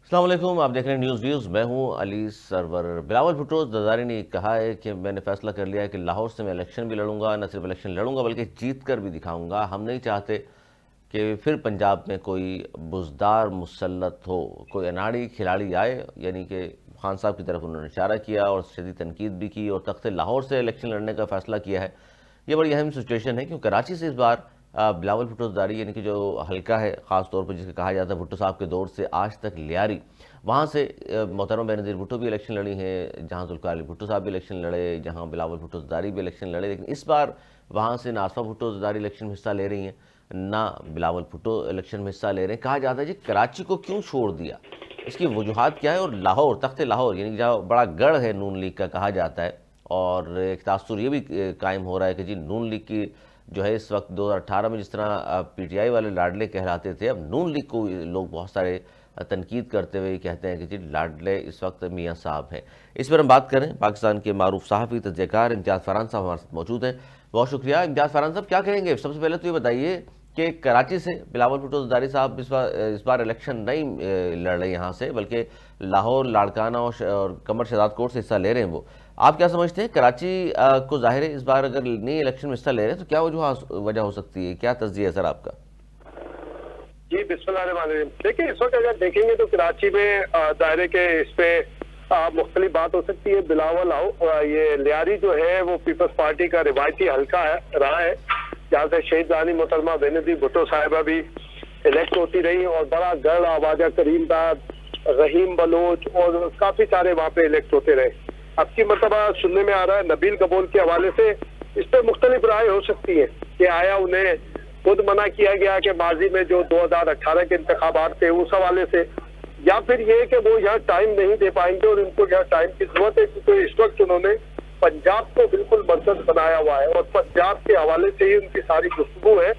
अस्सलाम वालेकुम, आप देख रहे हैं न्यूज़ व्यूज़। मैं हूं अली सरवर। बिलावल भुट्टो जरदारी ने कहा है कि मैंने फैसला कर लिया है कि लाहौर से मैं इलेक्शन भी लड़ूंगा, न सिर्फ इलेक्शन लड़ूंगा बल्कि जीत कर भी दिखाऊंगा। हम नहीं चाहते कि फिर पंजाब में कोई बुजदार मुसल्लत हो, कोई अनाड़ी खिलाड़ी आए। यानी कि खान साहब की तरफ उन्होंने इशारा किया और शदीद तनकीद भी की और तख्ते लाहौर से इलेक्शन लड़ने का फैसला किया है। ये बड़ी अहम सिचुएशन है क्योंकि कराची से इस बार बिलावल भुट्टो जरदारी यानी कि जो हल्का है ख़ास तौर पर जिसका कहा जाता है भुट्टो साहब के दौर से आज तक लियारी, वहाँ से मोहतरम बेनज़ीर भुट्टो भी इलेक्शन लड़ी हैं, जहाँ जुल्फ़िकार अली भुट्टो साहब भी इलेक्शन लड़े, जहाँ बिलावल भुट्टो जरदारी भी इलेक्शन लड़े। लेकिन इस बार वहाँ से ना आसफ़ा भुट्टो जरदारी इलेक्शन में हिस्सा ले रही हैं, ना बिलावल भुट्टो इलेक्शन में हिस्सा ले रहे हैं। कहा जाता है जी कराची को क्यों छोड़ दिया, इसकी वजूहात क्या है। और लाहौर, तख्ते लाहौर यानी जहाँ बड़ा गढ़ है नून लीग का कहा जाता है, और एक तासुर ये भी कायम हो रहा है कि जी नून लीग की जो है इस वक्त 2018 में जिस तरह पीटीआई वाले लाडले कहलाते थे, अब नून लीग को लोग बहुत सारे तनकीद करते हुए कहते हैं कि जी लाडले इस वक्त मियाँ साहब हैं। इस पर हम बात करें, पाकिस्तान के मारूफ सहाफ़ी तजज़ियाकार इम्तियाज़ फ़रहान साहब हमारे साथ मौजूद हैं। बहुत शुक्रिया। इम्तियाज़ फ़रहान साहब, क्या कहेंगे? सबसे पहले तो ये बताइए कि कराची से बिलावल भुट्टो जरदारी साहब इस बार इलेक्शन नहीं लड़ रहे यहाँ से, बल्कि लाहौर, लाड़काना और कमर शहजाद कोट से हिस्सा ले रहे हैं। वो आप क्या समझते हैं? कराची को ज़ाहिर है इस बार अगर नई इलेक्शन में हिस्सा ले रहे हैं तो क्या वजह हो सकती है? क्या तज्ज़िया है सर आपका? जी बिस्मिल्लाहिर्रहमानिर्रहीम। देखिए, इस वक्त अगर देखेंगे तो कराची में दायरे के इस पे मुख्तलिफ बात हो सकती है। बिलावल ये लियारी जो है वो पीपल्स पार्टी का रिवायती हल्का रहा है, जहाँ से शहीद रानी मोहतरमा बेनज़ीर भुट्टो साहिबा भी इलेक्ट होती रही और बड़ा गढ़ आवाजा करीमदाद, रहीम बलोच और काफी सारे वहाँ पे इलेक्ट होते रहे। अब की मरतबा सुनने में आ रहा है नबील कबूल के हवाले से इस पर मुख्तलिफ राय हो सकती है कि आया उन्हें खुद मना किया गया कि माजी में जो 2018 के इंतखाबात थे उस हवाले से, या फिर ये कि वो यहाँ टाइम नहीं दे पाएंगे और उनको यहाँ टाइम की जरूरत है, क्योंकि इस वक्त उन्होंने पंजाब को बिल्कुल मरकज बनाया हुआ है और पंजाब के हवाले से ही उनकी सारी गुफ्तगू है।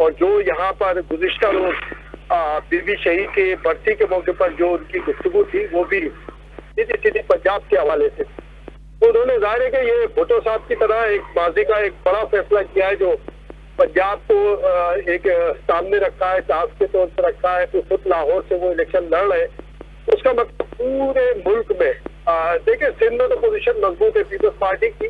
और जो यहाँ पर गुज़िश्ता रोज बीबी शहीद के बरसी के मौके पर जो उनकी गुफ्तगू थी वो भी सीधी सीधी पंजाब के हवाले से। तो उन्होंने जाहिर है कि ये भुट्टो साहब की तरह एक माजी का एक बड़ा फैसला किया है जो पंजाब को एक सामने रखा है, टास्क के तौर पर रखा है। तो खुद लाहौर से वो इलेक्शन लड़ रहे हैं, उसका मतलब पूरे मुल्क में देखिए सिंध में तो पोजीशन मजबूत है पीपल्स पार्टी की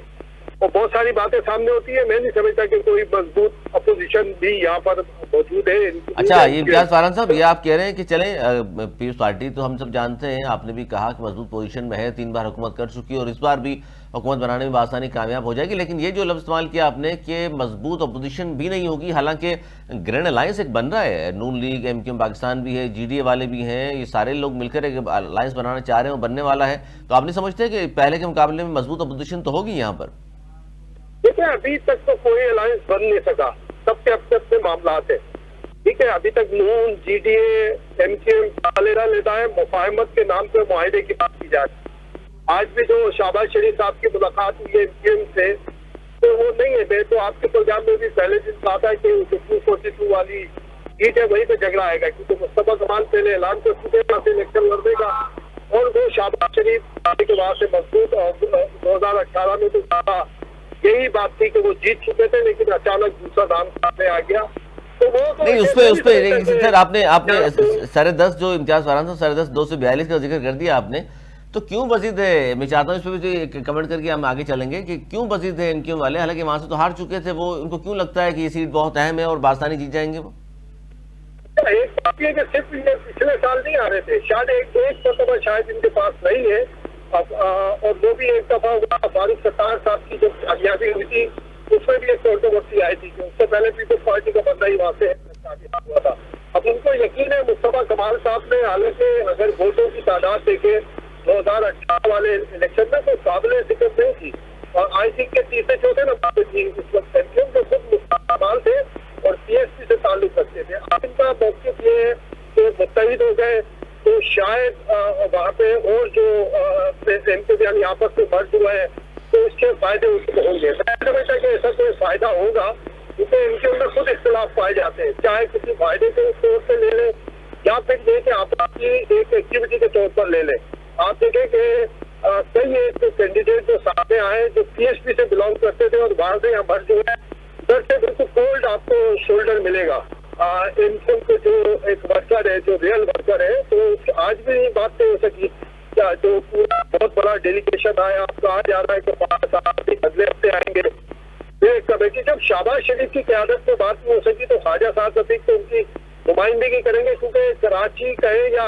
और बहुत सारी बातें सामने होती है। मैं नहीं समझता कि कोई मजबूत अपोजिशन भी यहाँ पर मौजूद है। अच्छा, ये इम्तियाज़ फ़रहान साहब, ये आप कह रहे हैं कि चलें पीपल्स पार्टी तो हम सब जानते हैं, आपने भी कहा कि मजबूत पोजीशन में है, 3 बार हुकूमत कर चुकी है और इस बार भी हुकूमत बनाने में बासानी कामयाब हो जाएगी। लेकिन ये जो लफ्ज़ इस्तेमाल किया आपने कि मजबूत अपोजिशन भी नहीं होगी, हालांकि ग्रैंड अलायंस एक बन रहा है, नून लीग, एमक्यूएम पाकिस्तान भी है, जीडीए वाले भी हैं, ये सारे लोग मिलकर एक अलायंस बनाना चाह रहे हैं, बनने वाला है। तो आप नहीं समझते कि पहले के मुकाबले में मजबूत अपोजिशन तो होगी यहाँ पर? देखिए, अभी तक तो कोई अलायंस बन नहीं सका, सबके अपने अपने मामला है। ठीक है, अभी तक नून, जीडीए, एमक्यूएम लेता है, मुफाहमत के नाम पे मुआहदे की बात की जाती है। आज भी जो शहबाज शरीफ साहब की मुलाकात हुई है एमक्यूएम से, तो वो नहीं है। मैं तो आपके प्रोग्राम में भी पहले दिन कहा था कि 242 वाली सीट है, वहीं पे झगड़ा आएगा, क्योंकि मुस्तफा कमाल पहले ऐलान कर चुके हैं से इलेक्शन लड़ने का और वो शहबाज शरीफ के वहां से मजबूत। और 2018 में तो ज्यादा यही बात थी कि वो जीत चुके थे, लेकिन अचानक दूसरा नाम सामने आ गया। तो वो तो नहीं, उस पे सर आपने साढ़े 10 जो इम्तियाज़ फ़रहान साहब 10.5 242 का जिक्र कर दिया आपने, तो क्यों मजीद है? मैं चाहता हूँ इस पर भी कमेंट करके हम आगे चलेंगे कि क्यों मजीद है एमक्यूएम वाले, हालांकि वहां से तो हार चुके थे वो, उनको क्यों लगता है कि ये सीट बहुत अहम है और बासानी जीत जाएंगे वो? एक बात यह कि सिर्फ ये पिछले साल नहीं आ रहे थे, शायद एक मरतबा शायद इनके पास नहीं है। और वो भी एक दफा फारूक सत्तार साहब की जब कामयाबी हुई थी उसमें भी एक कंट्रोवर्सी आई थी कि उससे पहले पीपल्स पार्टी का बंदा ही वहां से कामयाब हुआ था। अब उनको यकीन है मुस्तफा कमाल साहब ने, हालांकि अगर वोटों की तादाद देखे 2018 वाले इलेक्शन में तो काबिल जिक्र नहीं थी और आई थिंक के तीसरे चौथे नंबर पे थी उस वक्त एमक्यूएम जो खुद मुस्तफा कमाल थे और पीएसपी से ताल्लुक रखते थे। अब इनका मौक़िफ़ ये तो मुत्तहिद हो गए, तो शायद वहाँ पे और जो एमपी आपस में मर्ज हुआ है तो इसके फायदे उसको होंगे। मैं समझता कि ऐसा कोई फायदा होगा, क्योंकि इनके अंदर खुद इख्तिलाफ पाए जाते हैं, चाहे किसी फायदे के तौर पर ले लें या फिर ये कि आप आपकी एक एक्टिविटी के तौर पर ले लें। आप देखें कि कई एक कैंडिडेट जो सामने आए जो पीएसपी से बिलोंग करते थे और वहां से यहाँ मर्ज हुए हैं, उधर से बिल्कुल कोल्ड आपको शोल्डर मिलेगा। इनकम के जो एक वर्कर है, जो रियल वर्कर है, तो आज भी ये बात नहीं हो सकी। क्या जो पूरा बहुत बड़ा डेलीगेशन आया, आपको आ जा रहा है कि 5 साल अगले हफ्ते आएंगे। ये कमेटी जब शहबाज शरीफ की क़यादत में बात नहीं हो सकी तो ख्वाजा साद रफीक तो उनकी नुमाइंदगी करेंगे, क्योंकि कराची कहे या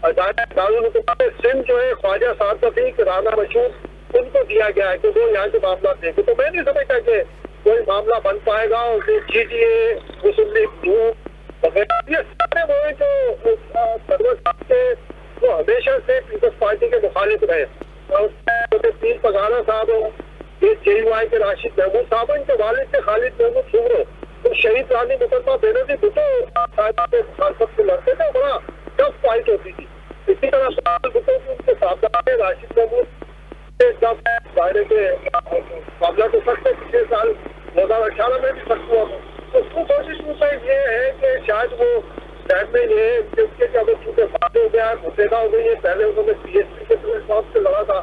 दारुल सिंध जो है ख्वाजा साद रफीक, राना मशहूर उनको दिया गया है कि वो यहाँ के मामला देखे। तो मैं नहीं समझता कि कोई मामला बन पाएगा। और GTA, मुस्लिम लीग वगैरह, ये सारे वो है जो सरवर साहब के जो हमेशा से पीपल्स पार्टी के मुखालिफ रहे। और पीर पगाना साहब हो, ये JUI के राशिद महमूद साहब, इनके वालिद थे खालिद महमूद सुगरो, तो शहीद रानी मुकदमा बेनजीर भुट्टो सांसद से लड़ते थे, बड़ा टफ फाइट होती थी। इसी तरह भुट्टो की उनके साहबजादे राशिद महमूद जब दायरे के मामला तो सख्त है, पिछले साल 2018 में भी सख्त हुआ। तो उसको पॉजिटिव ये है कि शायद वो ध्यान में ये है क्योंकि जब चूंकि बातें हो गया है, मुद्देदा हो गई है, पहले उन्होंने PSP के प्लेटफॉर्म से लड़ा था,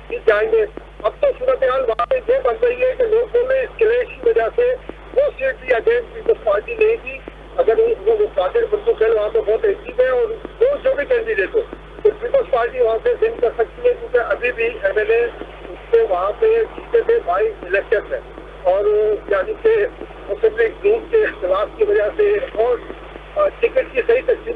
जीत जाएंगे। अब तो सूरत हाल वहाँ पे ये बन रही है कि लोग बोल रहे हैं इस क्लेश की वजह से वो सीट भी अगेंस्ट पीपल्स पार्टी नहीं थी। अगर वो कादिर बंदू खेल वहाँ पे बहुत एक्टिव है और वो जो भी कैंडिडेट हो तो पीपल्स पार्टी वहाँ पे विन कर सकती है, क्योंकि अभी भी MLA उसके वहाँ पे जीते थे भाई इलेक्शन में, और यानी कि मुस्लिम लीग ग्रुप के इख्तिलाफ की वजह से और टिकट की सही तकसीम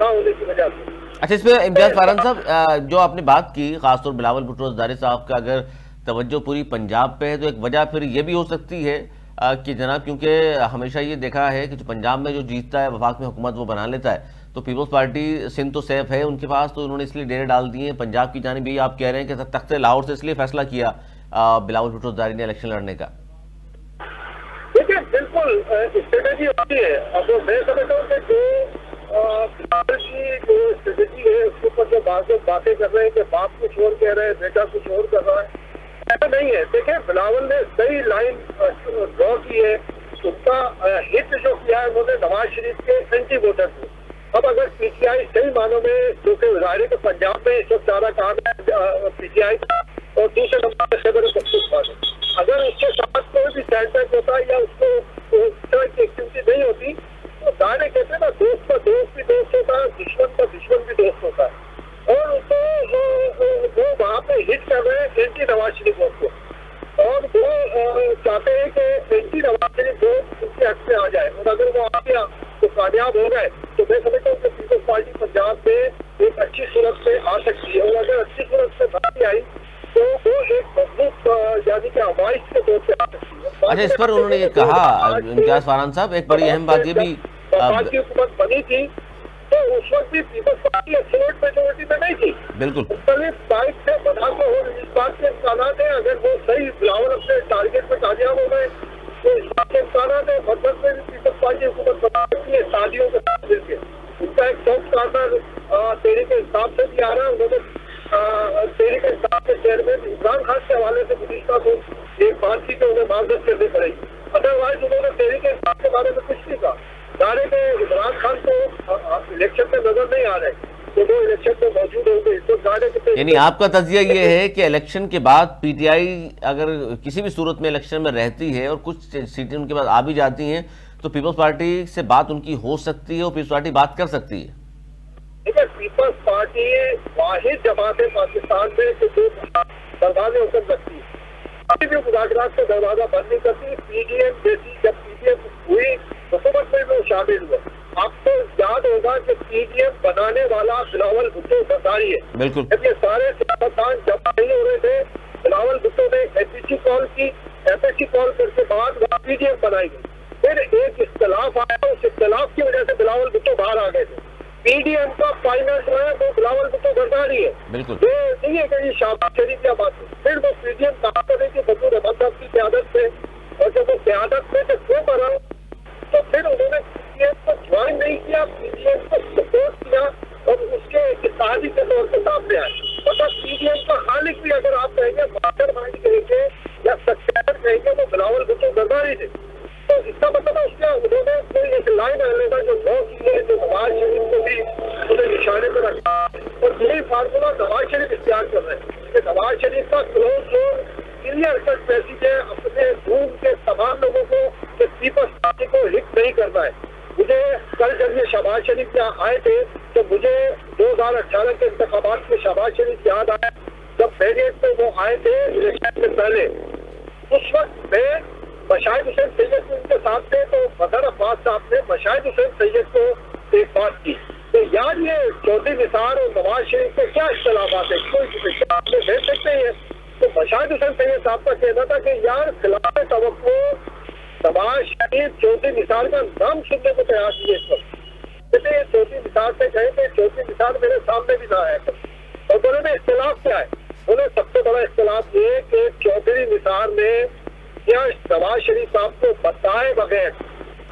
ना होने की वजह से। अच्छा, इस पर इम्तियाज फारन साहब, जो आपने बात की खासतौर बिलावल भुट्टो ज़रदारी साहब का, अगर तवज्जो पूरी पंजाब पे है तो एक वजह फिर ये भी हो सकती है कि जनाब, क्योंकि हमेशा ये देखा है कि जो पंजाब में जो जीतता है वफाक में हुकूमत वो बना लेता है, तो पीपल्स पार्टी सिंध तो सेफ है उनके पास, तो उन्होंने इसलिए डेरे डाल दिए हैं पंजाब की जानिब। भी आप कह रहे हैं कि तख्ते लाहौर से इसलिए फैसला किया बिलावल भुट्टो ज़रदारी ने इलेक्शन लड़ने का। देखिए, बिल्कुल स्ट्रेटेजी होती है। अब मैं समझता हूँ कि जो स्ट्रेटेजी है उसके ऊपर जो बातें कर रहे हैं कि बाप कुछ और कह रहे हैं, बेटा कुछ और कर रहा है, ऐसा नहीं है। देखिए, बिलावल ने सही लाइन ड्रॉ की है। उसका हिट जो किया है उन्होंने नवाज शरीफ के एंटी वोटर को। अब अगर PTI सही मानों में, जो कि जाहिर है कि पंजाब में इस वक्त सारा काम है PTI का, और दूसरे नंबर पर खैबर पख्तूनख्वा, अगर उसके साथ कोई भी सेटबैक होता है या उसको इस तरह की एक्टिविटी नहीं होती तो जाहिर है कहते हैं ना, दोस्त का दोस्त भी दोस्त होता है, दुश्मन का दुश्मन भी दोस्त होता है। और उसको वो वहाँ पे हिट कर रहे हैं एंटी नवाज शरीफ वोट को, और वो चाहते हैं कि एंटी नवाज शरीफ वोट उनके हक में आ जाए। और अगर वो आ गया तो कामयाब हो गए तो मैं समझता हूँ कि पीपल्स पार्टी पंजाब में एक अच्छी सूरत से आ सकती है। और अगर अच्छी सूरत से नहीं आई तो वो एक मजबूत यानी कि आवाज के तौर पे आ सकती है। अच्छा, इस पर उन्होंने ये कहा इम्तियाज फारन साहब, एक बड़ी अहम बात ये भी, की हुकूमत बनी थी तो उस वक्त भी पीपल्स पार्टी एब्सोल्यूट मेजॉरिटी में नहीं थी। बिल्कुल मुख्तलिफ साइड से बना के और इस बात के इम्कान है, अगर वो सही बिलावल अपने टारगेट में कामयाब हो गए तो इस बात के इम्कान है मकसद में भी पीपल्स पार्टी हुकूमत बना सकती है शादियों के साथ मिलकर। उनका एक सॉफ्ट कार्नर तहरीक इंसाफ से भी आ रहा है। उन्होंने तहरीक इंसाफ के चेयरमैन इमरान खान के हवाले से गुज़िश्ता को एक बात की कि उन्हें मार्गदर्शन करनी पड़ेगी, अदरवाइज उन्होंने तहरीक इंसाफ के बारे में कुछ नहीं कहा। सारे के इमरान खान को इलेक्शन में नजर नहीं आ रहे तो वो इलेक्शन में मौजूद होंगे। तो सारे यानी आपका तजिया ये है कि इलेक्शन के बाद PTI अगर किसी भी सूरत में इलेक्शन में रहती है और कुछ सीटें उनके पास आ भी जाती हैं तो पीपल्स पार्टी से बात उनकी हो सकती है और पीपल्स पार्टी बात कर सकती है। देखिए, पीपल्स पार्टी वाहिद जमात है पाकिस्तान में जो दरवाजे ओपन रखती है, अभी भी मुज़ाकरात का दरवाजा बंद नहीं करती। PDM जैसी जब PDM हुई हुकूमत में वो शामिल हुआ। आपको याद होगा कि PDM बनाने वाला बिलावल भुट्टो ज़रदारी है। बिल्कुल, जब ये सारे सियासतदान जमा नहीं हो रहे थे, बिलावल भुट्टो ने FPC कॉल की, FPC कॉल करके बाद PDM बनाई गई। फिर एक इख्तलाफ आया, उस इख्तलाफ की वजह से बिलावल भुट्टो बाहर आ गए थे। PDM का फाइनल जो है वो बिलावल भुट्टो ज़रदारी है। बिल्कुल, ये नहीं है कि ये शहबाज शरीफ की बात है। फिर वो PDM कहा करे कि बदूर रहमान साहब की क़यादत में, और जब वो क़यादत में जब क्यों बना तो फिर उन्होंने PDM को ज्वाइन नहीं किया, PDM को सपोर्ट किया और उसके इत्तेहादी के तौर पर सामने आए। मतलब PDM का खालिक भी अगर आप कहेंगे, मास्टरमाइंड कहेंगे या सक्सेसर कहेंगे, वो बिलावल भुट्टो ज़रदारी थे। तो इसका मतलब है उसने उन्होंने कोई एक लाइन अलग जो लॉ की है, जो नवाज शरीफ को भी उन्हें निशाने पर रखा, और यही फार्मूला नवाज शरीफ इख्तियार कर रहे हैं कि नवाज शरीफ का क्लोज लोग क्लियर कट मैसेज है अपने रूम के तमाम लोगों को कि पीपल्स पार्टी को हिट नहीं करना है। मुझे बताया जब बैरियर पे वो आए थे इलेक्शन से पहले, उस वक्त में मशाहिद हुसैन सैयद भी उनके साथ थे, तो मदर अब्बास साहब ने मशाहिद हुसैन सैयद को एक बात की तो यार ये चौधरी निसार और नवाज शरीफ के क्या इख्तलाफात है, कोई आपने देख सकते हैं। तो मशाहिद हुसैन सैयद साहब का कहना था कि यार खिलाफ तवक्को नवाज शरीफ चौधरी निसार का नाम सुनने को तैयार नहीं है इस वक्त। जैसे चौधरी निसार से कहे थे, चौधरी निसार मेरे सामने भी ना आया और दोनों में इख्तलाफ क्या है, उन्हें सबसे बड़ा इख्तलाफ ये कि चौधरी निसार ने या नवाज शरीफ साहब को बताए बगैर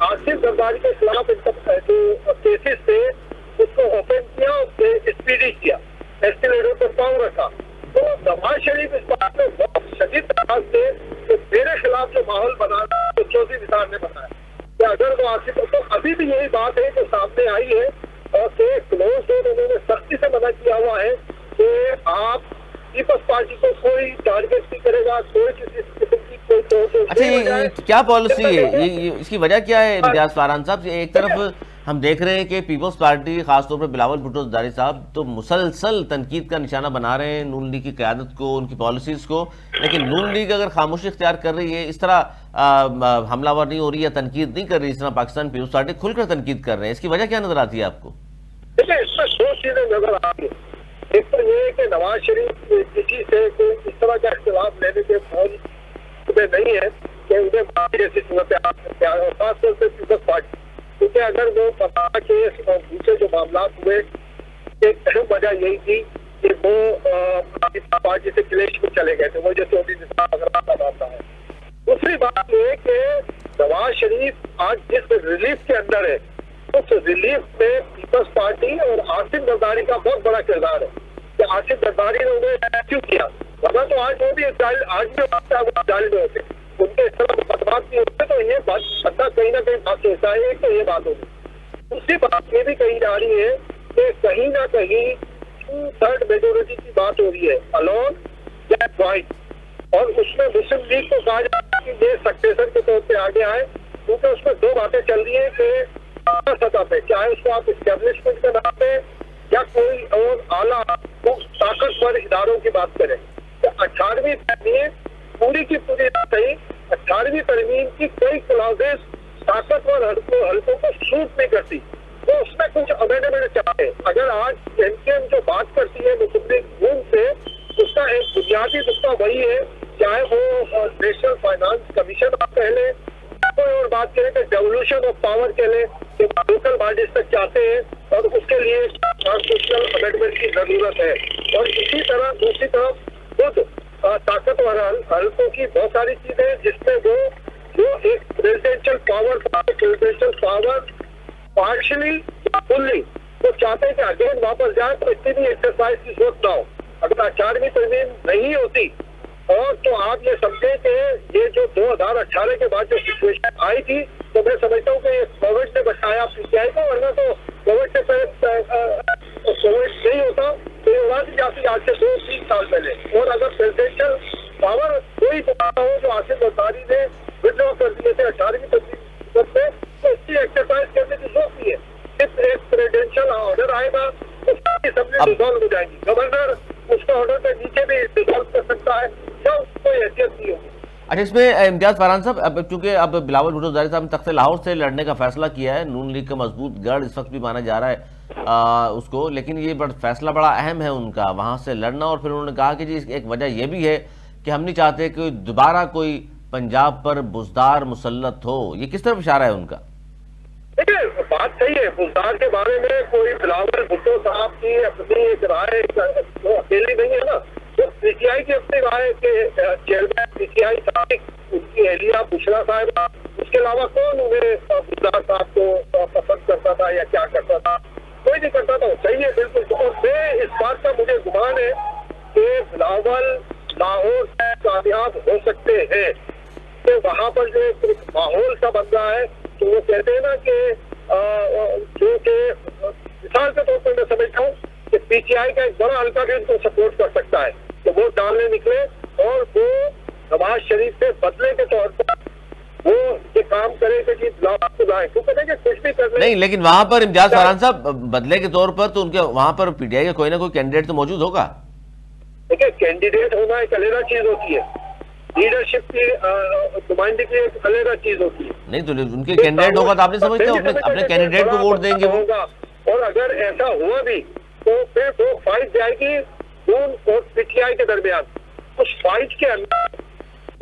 आसिफ जरदारी के खिलाफ जो केसेस थे उसको ओपन किया और स्पीडी किया, एस्केलेटर पर पाँव रखा। तो नवाज शरीफ इस बात में बहुत शदीद नाराज थे कि मेरे खिलाफ जो माहौल बना तो चौधरी निसार ने बनाया कि अगर वो आसिफ, तो अभी भी यही बात है जो सामने आई है और क्लोज डोर उन्होंने सख्ती से मना किया हुआ है कि आप पीपल्स पार्टी को कोई टारगेट नहीं करेगा, कोई किसी किस्म की कोई अच्छा, ये क्या पॉलिसी है, ये इसकी वजह क्या है इम्तियाज फरहान साहब? एक तरफ हम देख रहे हैं कि पीपल्स पार्टी खासतौर पर बिलावल भुट्टो जरदारी साहब तो मुसलसल तनकीद का निशाना बना रहे हैं नून लीग की क़यादत को, उनकी पॉलिसीज़ को, लेकिन नून लीग अगर खामोशी इख्तियार कर रही है, इस तरह हमलावर नहीं हो रही है, तनकीद नहीं कर रही, इस तरह पाकिस्तान पीपल्स पार्टी खुलकर तनकीद कर रहे हैं, इसकी वजह क्या नजर आती है आपको? देखिए, इसमें दो चीजें नजर आ रही है। एक तो ये है कि नवाज शरीफ किसी से कोई इस तरह का इख्तिलाफ लेने के फोन नहीं है कि उन्हें पार्टी जैसी सूरत और खासतौर से पीपल्स पार्टी, क्योंकि अगर वो पता केस और दूसरे जो मामला हुए, एक अहम वजह यही थी कि वो पार्टी से क्लेश में चले गए थे, वो जो चौधरी निसार वगैरह का मामला है। दूसरी बात ये कि नवाज शरीफ आज जिस रिलीफ के अंदर है, उस रिलीफ में पीपल्स पार्टी और आसिफ जरदारी का बहुत बड़ा किरदार है कि आसिफ जरदारी ने उन्हें एक्टिव किया, वरना तो आज वो भी आज भी जाली में होते, उनके इस तरह मुकदमात नहीं होते। तो ये बात बंदा कहीं ना कहीं बात सोचता है, एक तो ये बात होगी। दूसरी बात ये भी कही जा रही है कि कहीं ना कहीं 2/3 मेजोरिटी की बात हो रही है, अलोन या ज्वाइंट, और उसमें मुस्लिम लीग को कहा जाता है कि ये सक्सेसर के तौर पर आगे आए, क्योंकि उसमें दो बातें चल रही है कि सतह पे, चाहे उसको आप इस्टेब्लिशमेंट के नाम पे या कोई और आला तो ताकतवर इदारों की बात करें। 18वीं तरमीम पूरी की पूरी सही, 18वीं तरमीम की कई क्लॉजेस ताकतवर हल्कों को सूट नहीं करती, तो उसमें कुछ अमेंडमेंट चाहे। अगर आज एमकेएम जो बात करती है मुस्लिम लीग से, उसका एक बुनियादी नुकता वही है, चाहे वो नेशनल फाइनेंस कमीशन आप कह लें, कोई और बात करें कि डेवोल्यूशन ऑफ पावर कह लें, कि लोकल बॉडीज तक चाहते हैं और उसके लिए कॉन्स्टिट्यूशनल अमेंडमेंट की जरूरत है। और इसी तरह दूसरी तरफ खुद ताकतवर हल्कों की बहुत सारी चीजें जिसमें वो जो एक प्रेसिडेंशियल पावर पार्शली या फुल्ली वो चाहते हैं कि अगेन वापस जाए, तो इतनी भी एक्सरसाइज की जरूरत ना हो। अगर 18वीं तरमीम नहीं होती और तो आप ये समझे कि ये जो 2018 के बाद जो सिचुएशन आई थी, तो मैं समझता हूँ कि कोविड ने बचाया पीसीआई को, वरना तो कोविड से कोविड नहीं होता तो ये बात जाती आज से 2-3 साल पहले। और अगर प्रेसिडेंशियल पावर कोई हो जो आसिफ जरदारी ने विड्रॉ कर दिए थे 18वीं तरमीम में, तो इसकी एक्सरसाइज करने की जरूरत नहीं है। सिर्फ एक प्रेसिडेंशियल ऑर्डर आएगा तो सारी असेंबली डिसॉल्व हो जाएगी, गवर्नर उसका ऑर्डर के नीचे भी डिसॉल्व कर सकता है, कोई हैसियत नहीं होगी। अच्छा, इसमें इम्तियाज फरहान साहब, अब चूंकि अब बिलावल भुट्टो जरदारी साहब ने तख्ते लाहौर से लड़ने का फैसला किया है, नून लीग का मजबूत गढ़ इस वक्त भी माना जा रहा है उसको, लेकिन ये फैसला बड़ा अहम है उनका वहां से लड़ना। और फिर उन्होंने कहा कि जी एक वजह यह भी है कि हम नहीं चाहते कि दोबारा कोई पंजाब पर बुजदार मुसल्लत हो। ये किस तरफ इशारा है उनका? देखिए, बात सही है, बुजदार के बारे में कोई बिलावल भुट्टो साहब की अपनी एक राय तो अकेली नहीं है ना, तो पीसीआई की अपनी राय के चेयरमैन पीसीआई साहब, उनकी एहलिया बुशरा साहिबा, उसके अलावा कौन उन्हें बुजदार साहब को पसंद करता था या क्या करता था, कोई नहीं करता था। सही है बिल्कुल। और मैं इस बात का मुझे गुमान है कि बिलावल लाहौर से कामयाब हो सकते हैं, कि वहाँ पर जो एक माहौल सा बन रहा है, तो वो कहते हैं ना कि जो कि मिसाल के तौर पर मैं समझता हूँ कि पीसीआई का एक बड़ा हल्का भी उनको सपोर्ट कर सकता है, तो वो डालने निकले और वो नवाज शरीफ से बदले के तौर पर वो ये काम करे कि क्योंकि देखिए कुछ भी कर नहीं, लेकिन वहां पर इम्तियाज फरहान साहब बदले के तौर पर तो उनके वहां पर पीटीआई का कोई ना कोई कैंडिडेट तो मौजूद होगा। देखिए, कैंडिडेट होना एक अलग चीज होती है, लीडरशिप की नुमाइंदगी की एक अलग चीज होती है। नहीं तो उनके कैंडिडेट होगा तो आप नहीं समझते, अपने कैंडिडेट को वोट देंगे वो। होगा, और अगर ऐसा हुआ भी तो फिर वो फाइट जाएगी नून और पीटीआई के दरमियान। उस फाइट के अंदर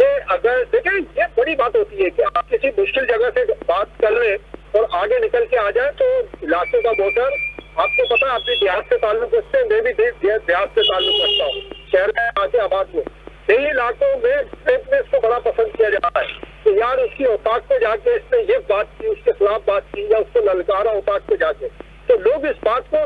ये अगर देखें, ये बड़ी बात होती है कि आप किसी मुश्किल जगह से बात कर लें और आगे निकल के आ जाए तो इलाके का वोटर, आपको पता है, आप भी देहात से ताल्लुक रखते हैं, मैं भी देहात से ताल्लुक रखता हूँ, शहर में आके आबाद में, कई इलाकों में इसको बड़ा पसंद किया जा रहा है तो यार उसकी औकात पे जाके इसने ये बात की, उसके खिलाफ बात की या उसको ललकारा औकात पे जाके, तो लोग इस बात को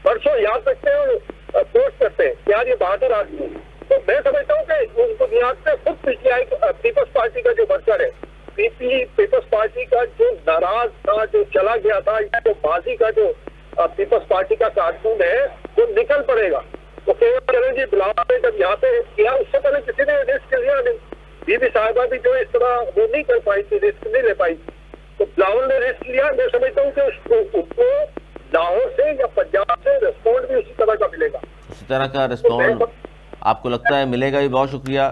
बरसों याद रखते हैं और पोस्ट करते हैं यार ये बहादुर आदमी है। तो मैं समझता हूँ कि उस बुनियाद पे खुद पीटीआई पीपल्स पार्टी का जो वर्कर है, पीपल्स पार्टी का जो नाराज था, जो चला गया था, या जो बाजी का जो पीपल्स पार्टी का कारकुन है, वो निकल पड़ेगा। तो केवल जी बिलावल ने जब यहाँ पे किया, उससे पहले किसी ने रिस्क लिया नहीं, बीबी साहिबा भी जो इस तरह वो नहीं कर पाई थी, रिस्क नहीं ले पाई थी, तो बिलावल ने रिस्क लिया। मैं समझता हूँ कि उनको लाहौर से या पंजाब से रिस्पॉन्ड भी उसी तरह का मिलेगा। उसी तरह का रिस्पॉन्ड आपको लगता है मिलेगा भी? बहुत शुक्रिया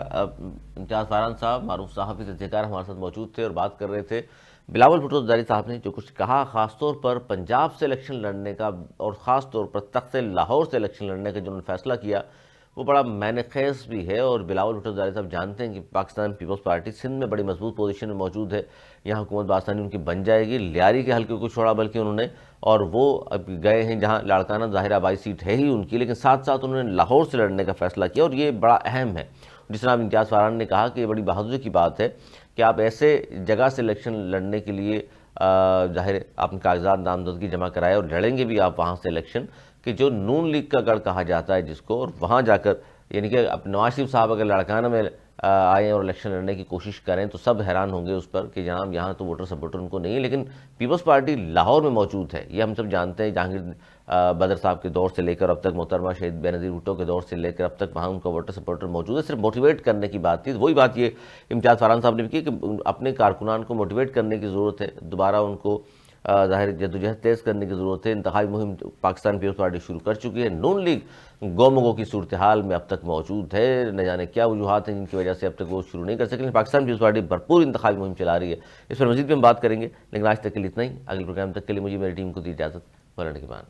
इम्तियाज़ फारान साहब, मारूफ सहाफ़ी तहज़ीरकार हमारे साथ मौजूद थे और बात कर रहे थे। बिलावल भुट्टो ज़रदारी साहब ने जो कुछ कहा, ख़ासतौर पर पंजाब से इलेक्शन लड़ने का और ख़ास तौर पर तख्त लाहौर से इलेक्शन लड़ने का जो उन्होंने फैसला किया वो बड़ा मैनेखेज़ भी है। और बिलावल भुट्टो ज़रदारी साहब जानते हैं कि पाकिस्तान पीपल्स पार्टी सिंध में बड़ी मजबूत पोजीशन में मौजूद है, यहाँ हुकूमत बासानी उनकी बन जाएगी। लियारी के हल्के को छोड़ा बल्कि उन्होंने, और वो अब गए हैं जहाँ लाड़काना ज़ाहिर आबाई सीट है ही उनकी, लेकिन साथ साथ उन्होंने लाहौर से लड़ने का फैसला किया और ये बड़ा अहम है। जिस तरह इम्तियाज़ फारान ने कहा कि ये बड़ी बहादुरी की बात है कि आप ऐसे जगह से इलेक्शन लड़ने के लिए जाहिर आपने कागजात नामजदगी जमा कराए और लड़ेंगे भी आप वहाँ से इलेक्शन, कि जो नून लीग का गढ़ कहा जाता है जिसको, और वहाँ जाकर यानी कि अब नवाज शरीफ साहब अगर लड़काना में आए और इलेक्शन लड़ने की कोशिश करें तो सब हैरान होंगे उस पर कि जनाब यहाँ तो वोटर सपोर्टर उनको नहीं है, लेकिन पीपल्स पार्टी लाहौर में मौजूद है। ये हम सब जानते हैं, जहांगीर बदर साहब के दौर से लेकर अब तक, मोहतरमा शहीद बेनज़ीर भुट्टो के दौर से लेकर अब तक वहाँ उनका वोटर सपोर्टर मौजूद है। सिर्फ मोटिवेट करने की बात थी, वही बात ये इम्तियाज़ फारान साहब ने भी की कि अपने कारकुनान को मोटिवेट करने की ज़रूरत है, दोबारा उनको ज़ाहिर जद्दोजहद तेज़ करने की ज़रूरत है। इंतखाबी मुहिम पाकिस्तान पीपल्स पार्टी शुरू कर चुकी है। नून लीग गौमगो की सूरत हाल में अब तक मौजूद है, न जाने क्या वजूहत हैं जिनकी वजह से अब तक वो शुरू नहीं कर सके, लेकिन पाकिस्तान पीपल्स पार्टी भरपूर इंतखाबी मुहिम चला रही है। इस पर मज़ीद भी हम बात करेंगे, लेकिन आज तक के लिए इतना ही। अगले प्रोग्राम तक के लिए मुझे मेरी टीम को दी इजाज़त। वलन के बाद।